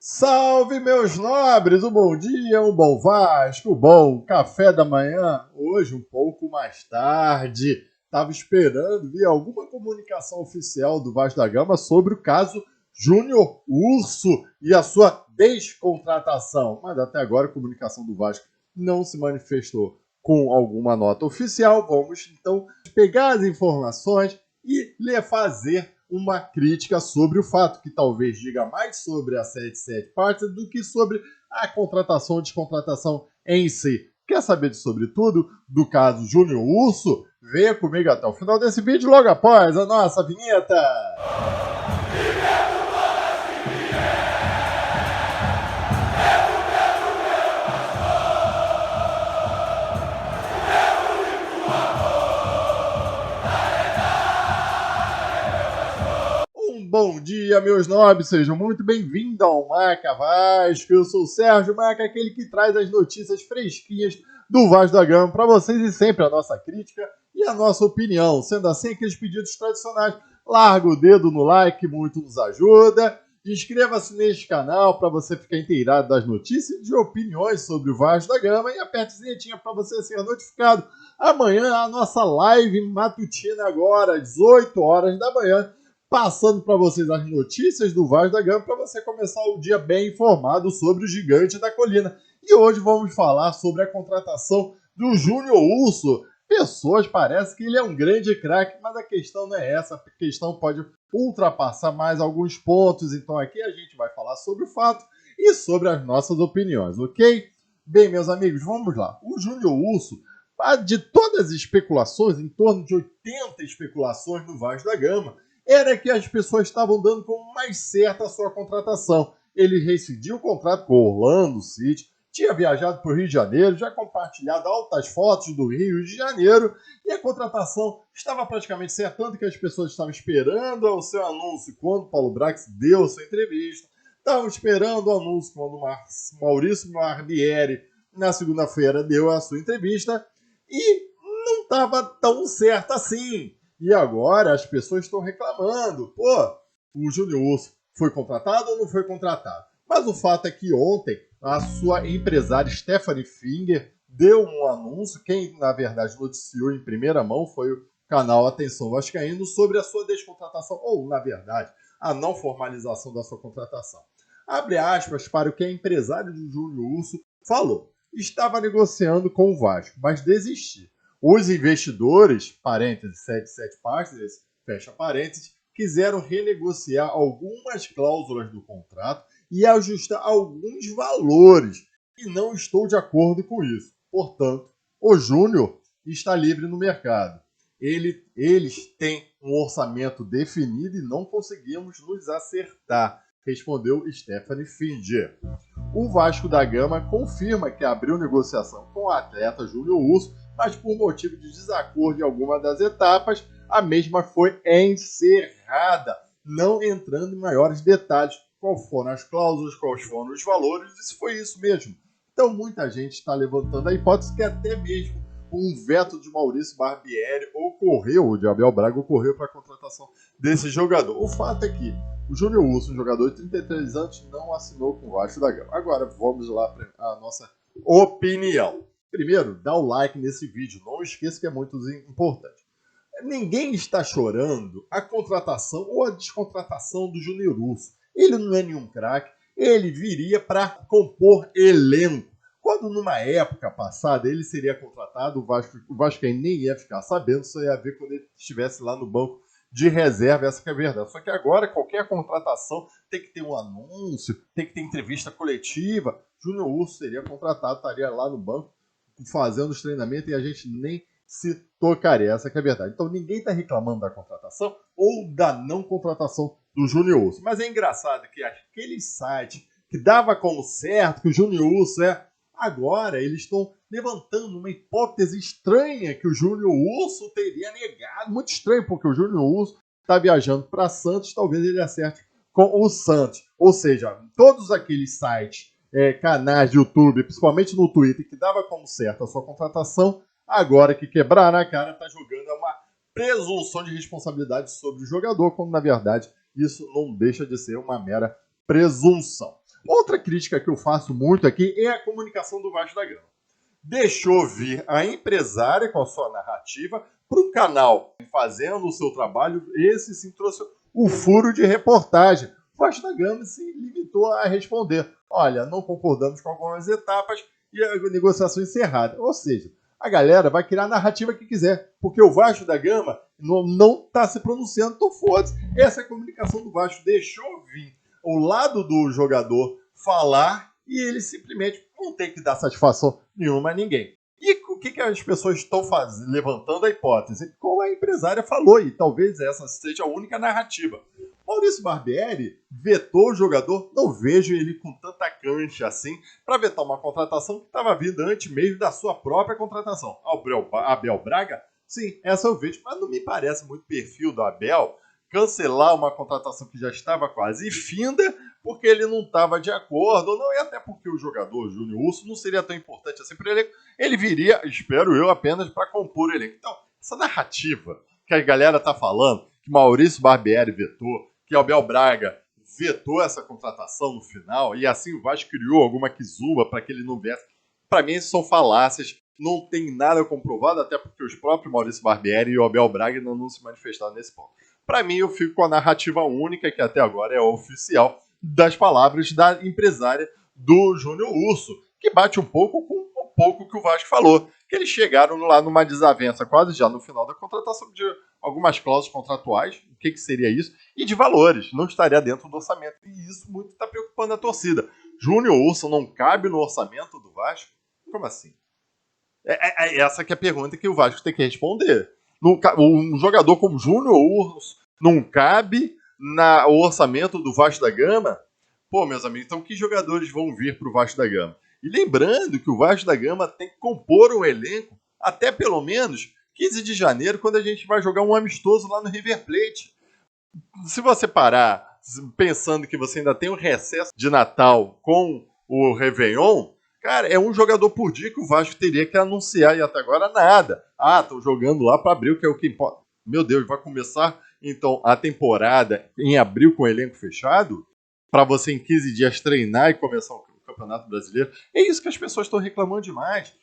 Salve, meus nobres! Um bom dia, um bom Vasco, um bom café da manhã. Hoje, um pouco mais tarde, estava esperando ver alguma comunicação oficial do Vasco da Gama sobre o caso Júnior Urso e a sua descontratação. Mas até agora a comunicação do Vasco não se manifestou com alguma nota oficial. Vamos então pegar as informações e lhe fazer uma crítica sobre o fato, que talvez diga mais sobre a 77 Partes do que sobre a contratação ou descontratação em si. Quer saber sobre tudo do caso Júnior Urso? Venha comigo até o final desse vídeo, logo após a nossa vinheta. Bom dia, meus nobres, sejam muito bem-vindos ao Marca Vasco. Eu sou o Sérgio Marca, aquele que traz as notícias fresquinhas do Vasco da Gama para vocês e sempre a nossa crítica e a nossa opinião. Sendo assim, aqueles pedidos tradicionais, larga o dedo no like, muito nos ajuda. Inscreva-se neste canal para você ficar inteirado das notícias e de opiniões sobre o Vasco da Gama e aperte a sinetinha para você ser notificado. Amanhã a nossa live matutina agora, às 8 horas da manhã, passando para vocês as notícias do Vasco da Gama para você começar o dia bem informado sobre o gigante da colina. E hoje vamos falar sobre a contratação do Júnior Urso. Pessoas parecem que ele é um grande craque, mas a questão não é essa. A questão pode ultrapassar mais alguns pontos. Então aqui a gente vai falar sobre o fato e sobre as nossas opiniões, ok? Bem, meus amigos, vamos lá. O Júnior Urso, de todas as especulações, em torno de 80 especulações no Vasco da Gama, era que as pessoas estavam dando como mais certa a sua contratação. Ele rescindiu o contrato com o Orlando City, tinha viajado para o Rio de Janeiro, já compartilhado altas fotos do Rio de Janeiro, e a contratação estava praticamente certa, tanto que as pessoas estavam esperando o seu anúncio quando o Paulo Brax deu a sua entrevista, estavam esperando o anúncio quando o Maurício Barbieri, na segunda-feira, deu a sua entrevista, e não estava tão certo assim. E agora as pessoas estão reclamando. Pô, o Júnior Urso foi contratado ou não foi contratado? Mas o fato é que ontem a sua empresária Stephanie Finger deu um anúncio. Quem, na verdade, noticiou em primeira mão foi o canal Atenção Vascaíno sobre a sua descontratação, ou, na verdade, a não formalização da sua contratação. Abre aspas para o que a empresária do Júnior Urso falou. Estava negociando com o Vasco, mas desistiu. Os investidores, parênteses, 77 Partners, fecha parênteses, quiseram renegociar algumas cláusulas do contrato e ajustar alguns valores, e não estou de acordo com isso. Portanto, o Júnior está livre no mercado. Eles têm um orçamento definido e não conseguimos nos acertar, respondeu Stephanie Finger. O Vasco da Gama confirma que abriu negociação com o atleta Júnior Urso, mas por motivo de desacordo em alguma das etapas, a mesma foi encerrada, não entrando em maiores detalhes. Quais foram as cláusulas, quais foram os valores, e se foi isso mesmo. Então muita gente está levantando a hipótese que até mesmo um veto de Maurício Barbieri ocorreu, de Abel Braga ocorreu para a contratação desse jogador. O fato é que o Júnior Urso, um jogador de 33 anos, não assinou com o Vasco da Gama. Agora vamos lá para a nossa opinião. Primeiro, dá o like nesse vídeo, não esqueça que é muito importante. Ninguém está chorando a contratação ou a descontratação do Júnior Urso. Ele não é nenhum craque, ele viria para compor elenco. Quando numa época passada ele seria contratado, o Vasco nem ia ficar sabendo, só ia ver quando ele estivesse lá no banco de reserva, essa que é a verdade. Só que agora qualquer contratação tem que ter um anúncio, tem que ter entrevista coletiva. Júnior Urso seria contratado, estaria lá no banco fazendo os treinamentos e a gente nem se tocaria, essa que é a verdade. Então ninguém está reclamando da contratação ou da não contratação do Júnior Urso. Mas é engraçado que aquele site que dava como certo que o Júnior Urso agora eles estão levantando uma hipótese estranha que o Júnior Urso teria negado. Muito estranho, porque o Júnior Urso está viajando para Santos, talvez ele acerte com o Santos. Ou seja, todos aqueles sites, canais de YouTube, principalmente no Twitter, que dava como certo a sua contratação, agora que quebraram a cara, está jogando uma presunção de responsabilidade sobre o jogador, quando na verdade isso não deixa de ser uma mera presunção. Outra crítica que eu faço muito aqui é a comunicação do Vasco da Gama. Deixou vir a empresária com a sua narrativa para o canal fazendo o seu trabalho. Esse sim trouxe o furo de reportagem. O Vasco da Gama se limitou a responder: olha, não concordamos com algumas etapas e a negociação encerrada. Ou seja, a galera vai criar a narrativa que quiser, porque o Vasco da Gama não está se pronunciando, então foda-se. Essa é a comunicação do Vasco. Deixou vir o lado do jogador falar e ele simplesmente não tem que dar satisfação nenhuma a ninguém. E o que as pessoas estão fazendo? Levantando a hipótese, como a empresária falou, e talvez essa seja a única narrativa. Maurício Barbieri vetou o jogador, não vejo ele com tanta cancha assim, para vetar uma contratação que estava vindo antes mesmo da sua própria contratação. Abel Braga? Sim, essa eu vejo, mas não me parece muito perfil do Abel cancelar uma contratação que já estava quase finda, porque ele não estava de acordo, ou não, e até porque o jogador Júnior Urso não seria tão importante assim para o elenco, ele viria, espero eu, apenas para compor o elenco. Então, essa narrativa que a galera tá falando, que Maurício Barbieri vetou, que Abel Braga vetou essa contratação no final, e assim o Vasco criou alguma quizuba para que ele não viesse, para mim isso são falácias, não tem nada comprovado, até porque os próprios Maurício Barbieri e o Abel Braga não se manifestaram nesse ponto. Para mim, eu fico com a narrativa única, que até agora é oficial, das palavras da empresária do Júnior Urso, que bate um pouco com um pouco que o Vasco falou, que eles chegaram lá numa desavença quase já no final da contratação de algumas cláusulas contratuais, o que seria isso, e de valores, não estaria dentro do orçamento, e isso muito está preocupando a torcida. Júnior Urso não cabe no orçamento do Vasco? Como assim? Essa que é a pergunta que o Vasco tem que responder. Um jogador como Júnior Urso não cabe no orçamento do Vasco da Gama? Pô, meus amigos, então que jogadores vão vir para o Vasco da Gama? E lembrando que o Vasco da Gama tem que compor um elenco até pelo menos 15 de janeiro, quando a gente vai jogar um amistoso lá no River Plate. Se você parar pensando que você ainda tem um recesso de Natal com o Réveillon, cara, é um jogador por dia que o Vasco teria que anunciar e até agora nada. Ah, estão jogando lá para abril, que é o que importa. Meu Deus, vai começar então a temporada em abril com o elenco fechado? Para você em 15 dias treinar e começar o Campeonato Brasileiro? É isso que as pessoas estão reclamando demais.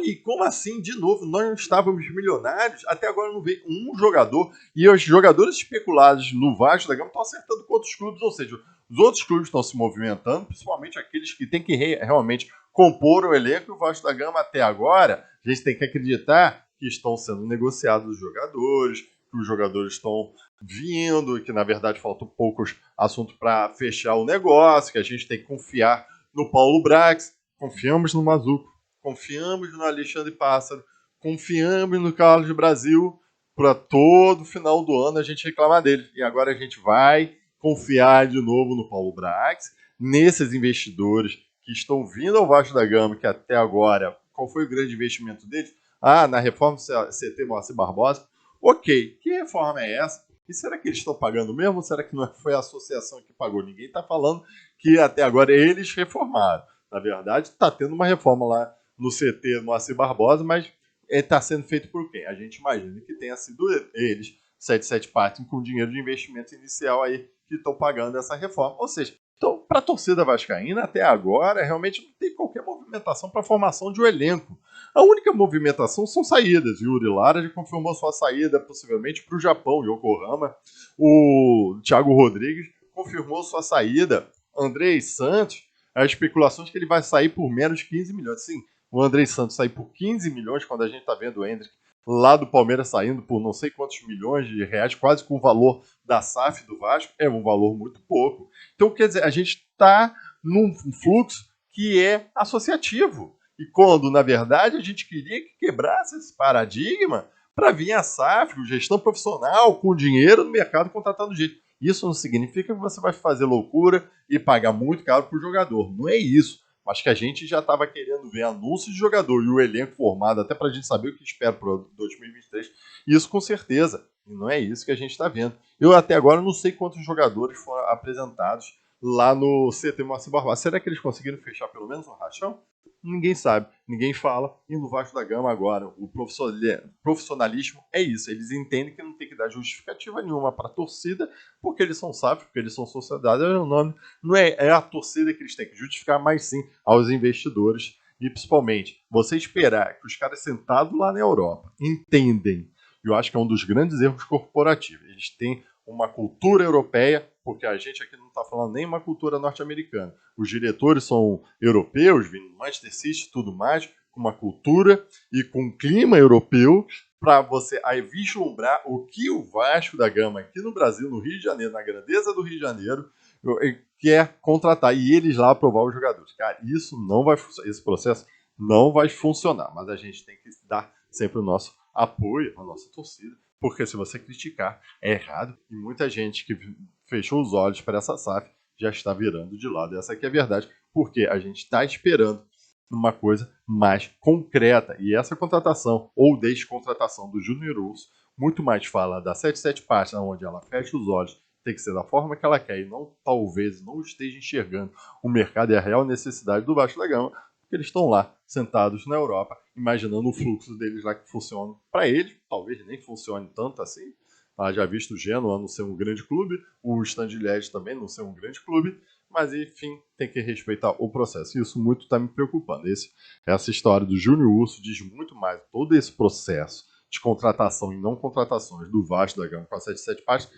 E como assim, de novo, nós não estávamos milionários? Até agora não veio um jogador. E os jogadores especulados no Vasco da Gama estão acertando com outros clubes. Ou seja, os outros clubes estão se movimentando, principalmente aqueles que têm que realmente compor o elenco. E o Vasco da Gama, até agora, a gente tem que acreditar que estão sendo negociados os jogadores, que os jogadores estão vindo, e que, na verdade, faltam poucos assuntos para fechar o negócio, que a gente tem que confiar no Paulo Brax. Confiamos no Mazuco. Confiamos no Alexandre Pássaro, confiamos no Carlos Brasil, para todo final do ano a gente reclamar dele. E agora a gente vai confiar de novo no Paulo Brax, nesses investidores que estão vindo ao Vasco da Gama, que até agora, qual foi o grande investimento deles? Ah, na reforma do CT Moacir Barbosa. Ok, que reforma é essa? E será que eles estão pagando mesmo? Ou será que não foi a associação que pagou? Ninguém está falando que até agora eles reformaram. Na verdade, está tendo uma reforma lá no CT Moacir Barbosa, mas está sendo feito por quem? A gente imagina que tenha sido eles, 77 Partners, com dinheiro de investimento inicial aí, que estão pagando essa reforma. Ou seja, então, para a torcida vascaína, até agora, realmente não tem qualquer movimentação para a formação de um elenco. A única movimentação são saídas. Yuri Lara já confirmou sua saída, possivelmente, para o Japão, Yokohama. O Thiago Rodrigues confirmou sua saída. Andrei Santos, as especulações que ele vai sair por menos de 15 milhões. Sim, o Andrei Santos sair por 15 milhões, quando a gente está vendo o Hendrick lá do Palmeiras saindo por não sei quantos milhões de reais, quase com o valor da SAF do Vasco, é um valor muito pouco. Então, quer dizer, a gente está num fluxo que é associativo. E quando, na verdade, a gente queria que quebrasse esse paradigma para vir a SAF, gestão profissional, com dinheiro no mercado, contratando gente. Isso não significa que você vai fazer loucura e pagar muito caro para o jogador. Não é isso. Mas que a gente já estava querendo ver anúncios de jogador e o elenco formado, até para a gente saber o que espera para 2023. Isso com certeza. E não é isso que a gente está vendo. Eu até agora não sei quantos jogadores foram apresentados lá no CT Moacir Barbosa. Será que eles conseguiram fechar pelo menos um rachão? Ninguém sabe, ninguém fala, e no Vasco da Gama agora, o profissionalismo é isso, eles entendem que não tem que dar justificativa nenhuma para a torcida, porque eles são sábios, porque eles são sociedade, o nome não é a torcida que eles têm que justificar, mas sim aos investidores, e principalmente, você esperar que os caras sentados lá na Europa entendem, eu acho que é um dos grandes erros corporativos, eles têm uma cultura europeia, porque a gente aqui não está falando nem uma cultura norte-americana. Os diretores são europeus, vindo do Manchester City e tudo mais, com uma cultura e com um clima europeu, para você aí vislumbrar o que o Vasco da Gama aqui no Brasil, no Rio de Janeiro, na grandeza do Rio de Janeiro, quer contratar e eles lá aprovar os jogadores. Cara, isso não vai funcionar, esse processo não vai funcionar, mas a gente tem que dar sempre o nosso apoio à nossa torcida, porque se você criticar, é errado. E muita gente que fechou os olhos para essa SAF já está virando de lado. Essa aqui é a verdade, porque a gente está esperando uma coisa mais concreta. E essa contratação ou descontratação do Júnior Urso muito mais fala da 77 Partes, onde ela fecha os olhos, tem que ser da forma que ela quer e não, talvez, não esteja enxergando o mercado e a real necessidade do Vasco da Gama, porque eles estão lá, sentados na Europa, imaginando o fluxo deles lá que funciona para eles, talvez nem funcione tanto assim. Já visto o Genoa não ser um grande clube, o Stand Liège também não ser um grande clube, mas enfim, tem que respeitar o processo. E isso muito está me preocupando. Essa história do Júnior Urso diz muito mais todo esse processo de contratação e não contratações do Vasco da Gama com a 77 Partes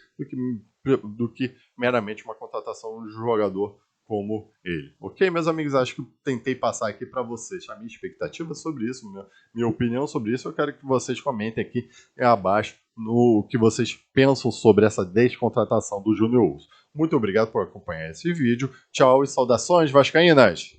do que meramente uma contratação de um jogador como ele. Ok, meus amigos, acho que eu tentei passar aqui para vocês a minha expectativa sobre isso, minha opinião sobre isso. Eu quero que vocês comentem aqui abaixo no que vocês pensam sobre essa descontratação do Júnior Urso. Muito obrigado por acompanhar esse vídeo. Tchau e saudações vascaínas!